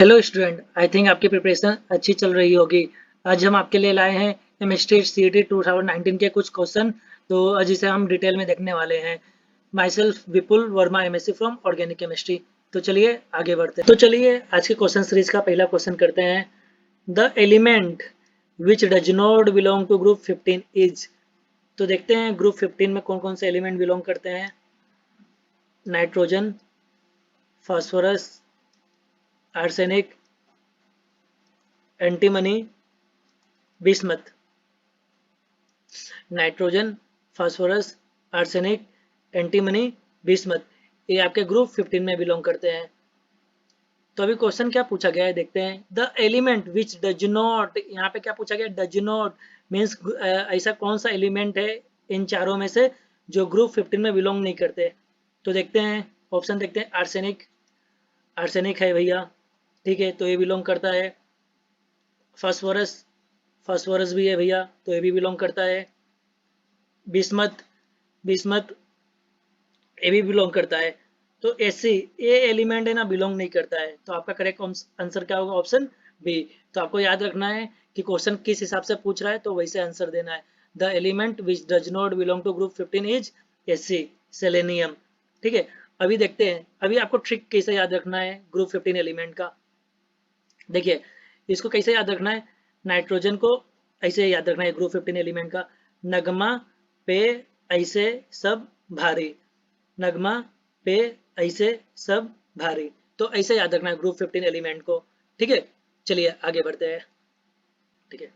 Hello student, I think आपकी preparation अच्छी चल रही होगी। आज हम आपके लिए लाए हैं केमिस्ट्री सीईटी 2019 के कुछ क्वेश्चन, तो जिसे हम डिटेल में देखने वाले हैं। My self Vipul Verma, MSc from organic chemistry. तो चलिए आगे बढ़ते हैं। तो चलिए आज के क्वेश्चन सीरीज का पहला क्वेश्चन करते हैं। The element which does not belong to group 15 is. तो देखते हैं ग्रुप 15 में कौन कौन से एलिमेंट बिलोंग करते हैं। Nitrogen, phosphorus, arsenic, antimony, bismuth. Nitrogen, phosphorus, arsenic, antimony, bismuth, ये आपके ग्रुप 15 में बिलोंग करते हैं। तो अभी क्वेश्चन क्या पूछा गया है देखते हैं। The element which does not, यहाँ पे क्या पूछा गया, डज नॉट मीन्स ऐसा कौन सा एलिमेंट है इन चारों में से जो ग्रुप 15 में बिलोंग नहीं करते। तो देखते हैं ऑप्शन, देखते हैं। आर्सेनिक, आर्सेनिक है भैया, ठीक है, तो ये बिलोंग करता है। फास्फोरस, फास्फोरस भी है भैया, तो ये भी बिलोंग करता है। बिस्मथ, बिस्मथ ये भी बिलोंग करता है। तो ऐसे ये एलिमेंट है ना, बिलोंग नहीं करता है। तो आपका करेक्ट आंसर क्या होगा, ऑप्शन बी। तो आपको याद रखना है कि क्वेश्चन किस हिसाब से पूछ रहा है, तो वैसे आंसर देना है। The element which does not belong to group 15 is SC, selenium. ठीक है, अभी देखते हैं, अभी आपको ट्रिक कैसे याद रखना है ग्रुप 15 एलिमेंट का। देखिए इसको कैसे याद रखना है। नाइट्रोजन को ऐसे याद रखना है ग्रुप 15 एलिमेंट का। नगमा पे ऐसे सब भारी, नगमा पे ऐसे सब भारी। तो ऐसे याद रखना है ग्रुप 15 एलिमेंट को। ठीक है, चलिए आगे बढ़ते हैं। ठीक है,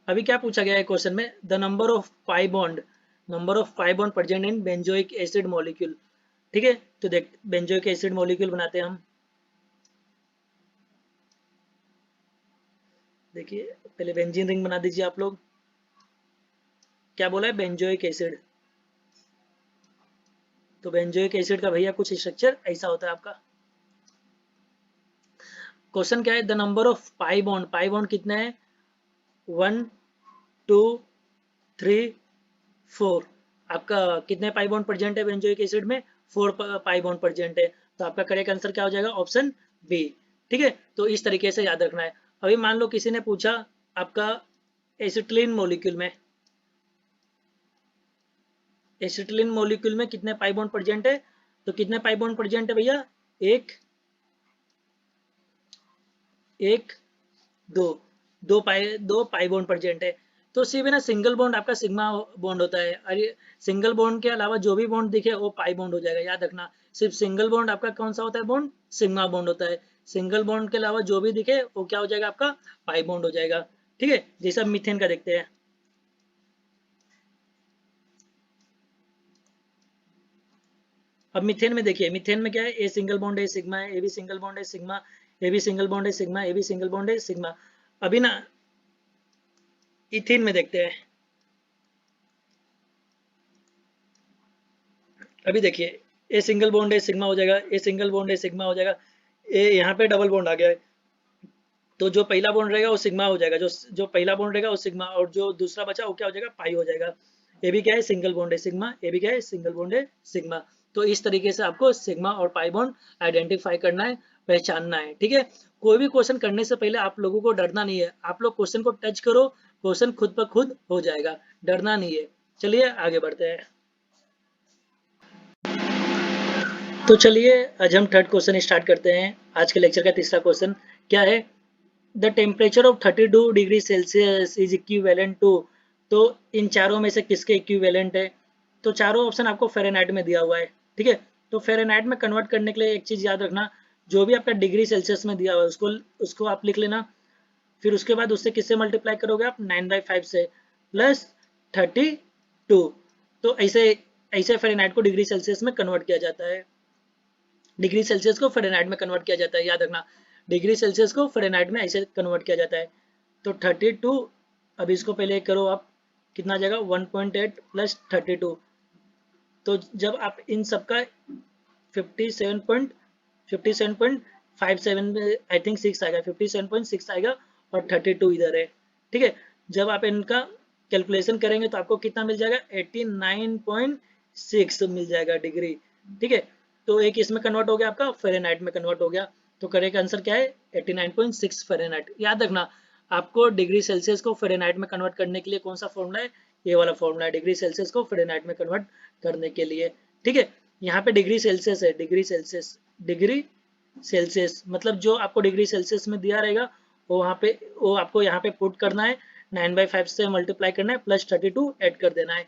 अभी क्या पूछा गया है क्वेश्चन में, the number of pi bond, number of pi bond present in benzoic acid molecule. ठीक है, तो देख बेंजोइक एसिड मॉलिक्यूल बनाते हैं हम। देखिए पहले बेंजीन रिंग बना दीजिए आप लोग। क्या बोला है, बेंजोइक एसिड। तो बेंजोइक एसिड का भैया कुछ स्ट्रक्चर ऐसा होता है आपका। क्वेश्चन क्या है, the number of pi bond, pi bond कितने हैं, 1 2 3 4। आपका कितने पाई बॉन्ड प्रेजेंट है बेंजोइक एसिड में, 4 पाई बॉन्ड प्रेजेंट है। तो आपका करेक्ट आंसर क्या हो जाएगा, ऑप्शन बी। ठीक है, तो इस तरीके से याद रखना है। अभी मान लो किसी ने पूछा आपका एसिटिलीन मॉलिक्यूल में, एसिटिलीन मॉलिक्यूल में कितने पाई बॉन्ड प्रेजेंट है। तो कितने पाई बॉन्ड प्रेजेंट है भैया, एक, एक, दो, दो पाई बॉन्ड प्रेजेंट है। तो सिर्फ है ना सिंगल बॉन्ड आपका सिग्मा बॉन्ड होता है। अरे सिंगल बॉन्ड के अलावा जो भी बॉन्ड दिखे वो पाई बॉन्ड हो जाएगा, याद रखना। सिर्फ सिंगल बॉन्ड आपका कौन सा होता है, बॉन्ड सिग्मा बॉन्ड होता है। सिंगल बॉन्ड के अलावा जो भी दिखे वो क्या हो जाएगा, आपका पाई बॉन्ड हो जाएगा। ठीक है, जैसे अब मीथेन का देखते हैं। अब मीथेन में देखिए, मीथेन में क्या है, ए सिंगल बॉन्ड है सिग्मा है, ए भी सिंगल बॉन्ड है सिग्मा, ए भी सिंगल बॉन्ड है सिग्मा, ए भी सिंगल बॉन्ड है सिग्मा। अभी ना इथेन में देखते हैं। अभी देखिए ए सिंगल बॉन्ड है सिग्मा हो जाएगा, ए सिंगल बॉन्ड है सिग्मा हो जाएगा, ए यहाँ पे डबल बॉन्ड आ गया है। तो जो पहला बॉन्ड रहेगा वो सिग्मा हो जाएगा, जो जो पहला बॉन्ड रहेगा वो सिग्मा, और जो दूसरा बचा वो क्या हो जाएगा, पाई हो जाएगा। ये भी क्या है, सिंगल बॉन्ड है सिग्मा, ये भी क्या है, सिंगल बॉन्ड है सिग्मा। तो इस तरीके से आपको सिग्मा और पाई बॉन्ड आइडेंटिफाई करना है, पहचानना है। ठीक है, कोई भी क्वेश्चन करने से पहले आप लोगों को डरना नहीं है। आप लोग क्वेश्चन को टच करो, क्वेश्चन खुद ब खुद हो जाएगा, डरना नहीं है। चलिए आगे बढ़ते हैं। तो चलिए आज हम थर्ड क्वेश्चन स्टार्ट करते हैं। आज के लेक्चर का तीसरा क्वेश्चन क्या है, the temperature of 32 degree Celsius is equivalent to. तो इन चारों में से किसके इक्विवेलेंट है। तो चारों ऑप्शन आपको फ़ारेनहाइट में दिया हुआ है। ठीक है, तो फ़ारेनहाइट में कन्वर्ट करने के लिए एक चीज़ याद रखना, जो भी आपका डिग्री सेल्सियस में दिया हुआ है उसको उसको आप लिख लेना। फिर उसके बाद उससे किससे मल्टीप्लाई करोगे आप, 9/5 से प्लस 32। तो ऐसे ऐसे फ़ारेनहाइट को डिग्री सेल्सियस में कन्वर्ट किया जाता है। डिग्री सेल्सियस को फ़ारेनहाइट में कन्वर्ट किया जाता है, याद रखना। डिग्री सेल्सियस को फ़ारेनहाइट में ऐसे कन्वर्ट किया जाता है। तो 32, अब इसको पहले करो आप, कितना आ जाएगा 1.8 प्लस 32। तो जब आप इन सबका 57.57.57 आई थिंक 6 आएगा, 57.6 आएगा, और 32 इधर है। ठीक है, जब आप इनका कैलकुलेशन करेंगे तो आपको कितना मिल जाएगा, 89.6 मिल जाएगा डिग्री। ठीक है, तो एक इसमें कन्वर्ट हो गया आपका, फ़ारेनहाइट में कन्वर्ट हो गया। तो करेक्ट आंसर क्या है 89.6 फ़ारेनहाइट। याद रखना आपको डिग्री सेल्सियस को फ़ारेनहाइट में कन्वर्ट करने के लिए कौन सा फॉर्मूला है, ये वाला फॉर्मूला है डिग्री सेल्सियस को फ़ारेनहाइट में कन्वर्ट करने के लिए। ठीक है, यहाँ पे डिग्री सेल्सियस है, डिग्री सेल्सियस मतलब जो आपको डिग्री सेल्सियस में दिया रहेगा वो आपको यहाँ पे पुट करना है, 9/5 से मल्टीप्लाई करना है, प्लस 32 ऐड कर देना है।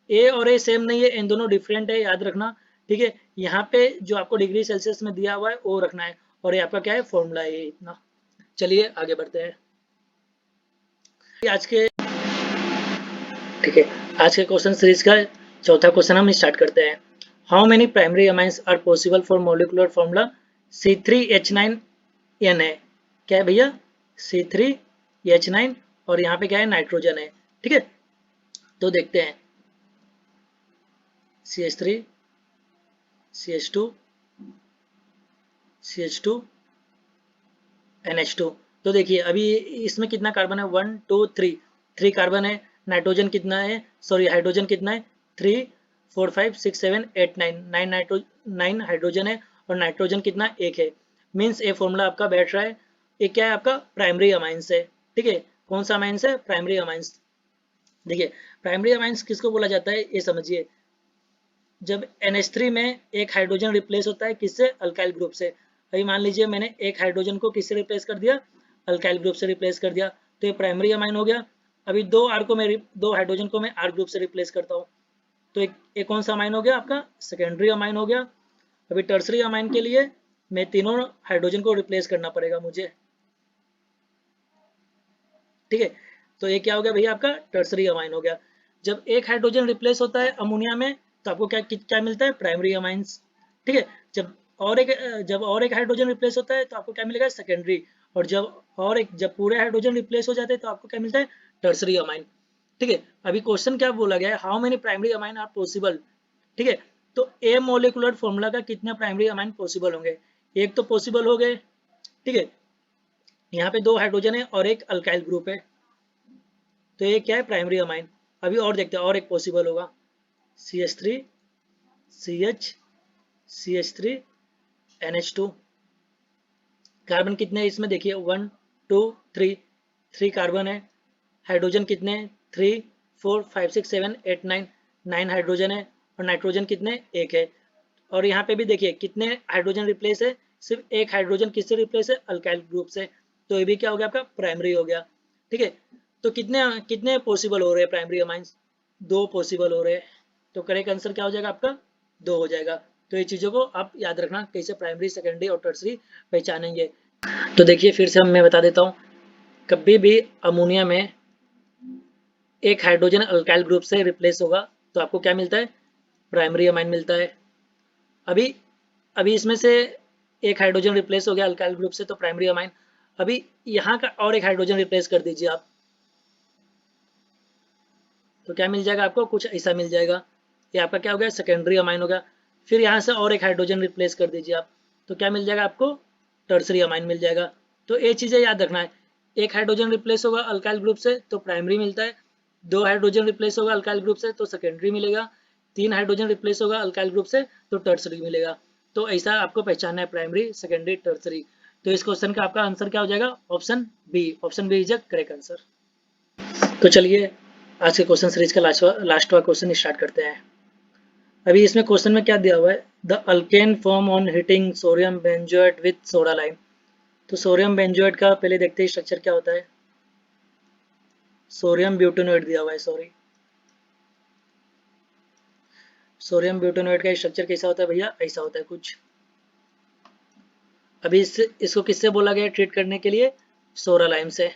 ए और ए सेम नहीं है, इन दोनों डिफरेंट है, याद रखना। ठीक है, यहाँ पे जो आपको डिग्री सेल्सियस में दिया हुआ है वो रखना है, और ये आपका क्या है फॉर्मूला है ये इतना। चलिए आगे बढ़ते हैं आज के। ठीक है, आज के क्वेश्चन सीरीज का चौथा क्वेश्चन हम स्टार्ट करते हैं। How many primary amines are possible for molecular formula C3H9N है। क्या है भैया, C3H9 और यहाँ पे क्या है नाइट्रोजन है। ठीक है, तो देखते हैं CH3 CH2 CH2 NH2। तो देखिए अभी इसमें कितना कार्बन है, 1 2 3 3 कार्बन है। नाइट्रोजन कितना है, सॉरी हाइड्रोजन कितना है, 3 4 5 6 7 8 9 9 हाइड्रोजन है, और नाइट्रोजन कितना एक है। मीन्स ये फॉर्मूला आपका बैठ रहा है। ये क्या है आपका प्राइमरी अमाइंस है। ठीक है, कौन सा अमाइंस है, प्राइमरी अमाइंस। देखिए प्राइमरी अमाइंस किसको बोला जाता है ये समझिए, जब NH3 में एक हाइड्रोजन रिप्लेस होता है किससे, अल्काइल ग्रुप से। अभी मान लीजिए मैंने एक हाइड्रोजन को किससे रिप्लेस कर दिया, अल्काइल ग्रुप से रिप्लेस कर दिया, तो ये प्राइमरी अमाइन हो गया। अभी दो हाइड्रोजन को मैं आर ग्रुप से रिप्लेस करता हूँ, तो एक कौन सा अमाइन हो गया आपका, सेकेंडरी अमाइन हो गया। अभी टर्सरी अमाइन के लिए मैं तीनों हाइड्रोजन को रिप्लेस करना पड़ेगा मुझे। ठीक है, तो ये क्या हो गया भैया आपका टर्सरी अमाइन हो गया। जब एक हाइड्रोजन रिप्लेस होता है अमोनिया में तो आपको क्या क्या मिलता है, प्राइमरी अमाइंस। ठीक है, जब और एक हाइड्रोजन रिप्लेस होता है तो आपको क्या मिलेगा, सेकेंडरी। और जब पूरे हाइड्रोजन रिप्लेस हो जाते हैं तो आपको क्या मिलता है, टर्सरी अमाइन। ठीक है, अभी क्वेश्चन क्या बोला गया है, how many primary amine are possible. ठीक है, तो ए मोलिकुलर फॉर्मूला का कितने प्राइमरी अमाइन पॉसिबल होंगे, एक तो पॉसिबल हो गए। ठीक है, यहाँ पे दो हाइड्रोजन है और एक अल्काइल ग्रुप है, तो ये क्या है प्राइमरी अमाइन। अभी और देखते हैं, और एक पॉसिबल होगा, CH3 CH CH3 NH2। Carbon कितने हैं इसमें देखिए, 1 2 3 3 कार्बन है। हाइड्रोजन कितने, 3 4 5 6 7 8 9 9 हाइड्रोजन है, और नाइट्रोजन कितने, एक है। और यहाँ पे भी देखिए कितने हाइड्रोजन रिप्लेस है, सिर्फ एक हाइड्रोजन किससे रिप्लेस है, अल्काइल ग्रुप से। तो ये भी क्या हो गया आपका प्राइमरी हो गया। ठीक है, तो कितने कितने पॉसिबल हो रहे हैं प्राइमरी अमाइंस, दो पॉसिबल हो रहे हैं। तो करेक्ट आंसर क्या हो जाएगा आपका, दो हो जाएगा। तो ये चीज़ों को आप याद रखना कैसे प्राइमरी सेकेंडरी और टर्सरी पहचानेंगे। तो देखिए फिर से मैं बता देता हूँ, कभी भी अमोनिया में एक हाइड्रोजन अल्काइल ग्रुप से रिप्लेस होगा तो आपको क्या मिलता है, प्राइमरी अमाइन मिलता है। अभी अभी इसमें से एक हाइड्रोजन रिप्लेस हो गया अल्काइल ग्रुप से तो प्राइमरी अमाइन। अभी यहाँ का और एक हाइड्रोजन रिप्लेस कर दीजिए आप, तो क्या मिल जाएगा आपको, कुछ ऐसा मिल जाएगा। ये आपका क्या हो गया, सेकेंडरी अमाइन हो गया। फिर यहाँ से और एक हाइड्रोजन रिप्लेस कर दीजिए आप, तो क्या मिल जाएगा आपको, टर्सरी अमाइन मिल जाएगा। तो ये चीज़ें याद रखना है, एक हाइड्रोजन रिप्लेस होगा अल्काइल ग्रुप से तो प्राइमरी मिलता है, दो हाइड्रोजन रिप्लेस होगा अल्काइल ग्रुप से तो सेकेंडरी मिलेगा, तीन हाइड्रोजन रिप्लेस होगा अल्काइल ग्रुप से तो टर्सरी मिलेगा। तो ऐसा आपको पहचानना है, प्राइमरी सेकेंडरी टर्सरी। तो इस क्वेश्चन का आपका आंसर क्या हो जाएगा, option B. Option B is a correct answer. तो चलिए आज के क्वेश्चन सीरीज का लास्ट क्वेश्चन स्टार्ट करते हैं। अभी इसमें क्वेश्चन में क्या दिया हुआ है, the alkane form on heating sodium benzoate with soda lime. तो सोडियम बेंजोएट का पहले देखते हैं स्ट्रक्चर क्या होता है। सोडियम ब्यूटेनोएट दिया हुआ है, सॉरी, सोडियम ब्यूटेनोएट का स्ट्रक्चर कैसा होता है भैया, ऐसा होता है कुछ। अभी इसको किससे बोला गया ट्रीट करने के लिए, सोडा लाइम से।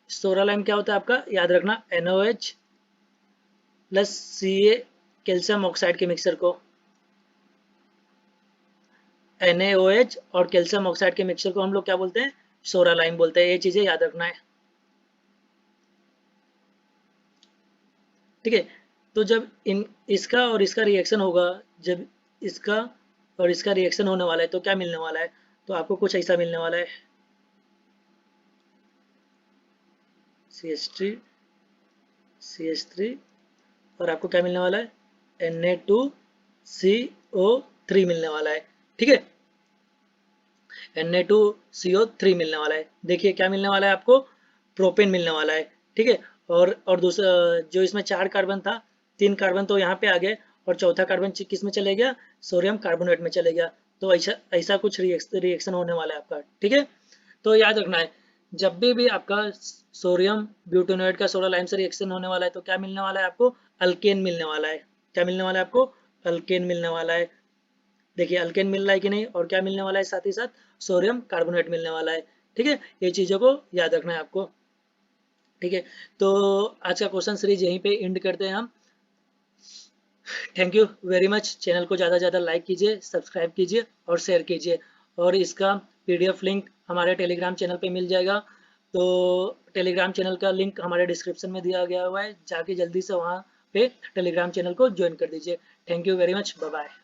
सोडा लाइम क्या होता है आपका, याद रखना NaOH plus Ca calcium oxide के मिक्सर को, NaOH और कैल्शियम ऑक्साइड के मिक्सचर को हम लोग क्या बोलते हैं, सोडा लाइम बोलते हैं। ये चीजें याद रखना है। ठीक है, तो जब इसका और इसका रिएक्शन होगा, जब इसका और इसका रिएक्शन होने वाला है तो क्या मिलने वाला है, तो आपको कुछ ऐसा मिलने वाला है, CH3 CH3 और आपको क्या मिलने वाला है, Na2CO3 मिलने वाला है। ठीक है, Na2CO3 मिलने वाला है। देखिए क्या मिलने वाला है आपको, प्रोपेन मिलने वाला है, ठीक है। और दूसरा जो इसमें 4 कार्बन था, 3 कार्बन तो यहाँ पे आ गए और चौथा कार्बन किस में चले गया, सोडियम कार्बोनेट में चले गया। तो ऐसा ऐसा कुछ रिएक्शन होने वाला है आपका, ठीक है। तो याद रखना है, जब भी आपका सोडियम ब्यूटेनोएट का सोडा लाइम से रिएक्शन होने वाला है तो क्या मिलने वाला है आपको, अल्केन मिलने वाला है। क्या मिलने वाला है आपको, अल्केन मिलने वाला है। देखिए अल्केन मिल रहा है कि नहीं, और क्या मिलने वाला है साथ ही साथ सोडियम कार्बोनेट मिलने वाला है, ठीक है। ये चीज़ों को याद रखना है आपको, ठीक है। तो आज का क्वेश्चन सीरीज यहीं पे एंड करते हैं हम। Thank you very much. Channel को ज़्यादा से ज़्यादा लाइक कीजिए, सब्सक्राइब कीजिए और शेयर कीजिए। और इसका पीडीएफ लिंक हमारे टेलीग्राम चैनल पे मिल जाएगा। तो टेलीग्राम चैनल का लिंक हमारे डिस्क्रिप्शन में दिया गया हुआ है, जाके जल्दी से वहाँ पे टेलीग्राम चैनल को ज्वाइन कर दीजिए। Thank you very much, bye bye.